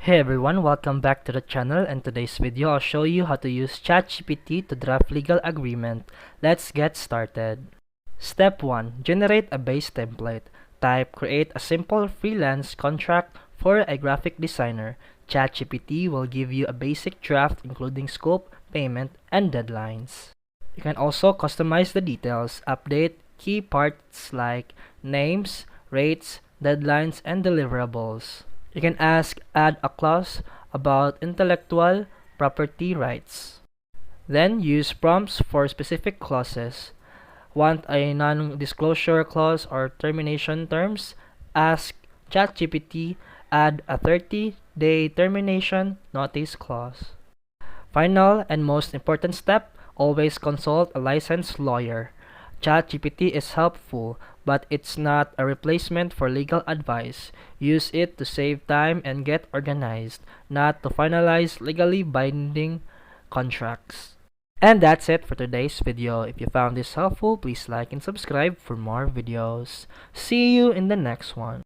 Hey everyone, welcome back to the channel, and today's video I'll show you how to use ChatGPT to draft legal agreement. Let's get started. Step 1. Generate a base template. Type create a simple freelance contract for a graphic designer. ChatGPT will give you a basic draft including scope, payment, and deadlines. You can also customize the details, update key parts like names, rates, deadlines, and deliverables. You can add a clause about intellectual property rights. Then use prompts for specific clauses. Want a non-disclosure clause or termination terms? Ask ChatGPT add a 30-day termination notice clause. Final and most important step, always consult a licensed lawyer. ChatGPT is helpful, but it's not a replacement for legal advice. Use it to save time and get organized, not to finalize legally binding contracts. And that's it for today's video. If you found this helpful, please like and subscribe for more videos. See you in the next one.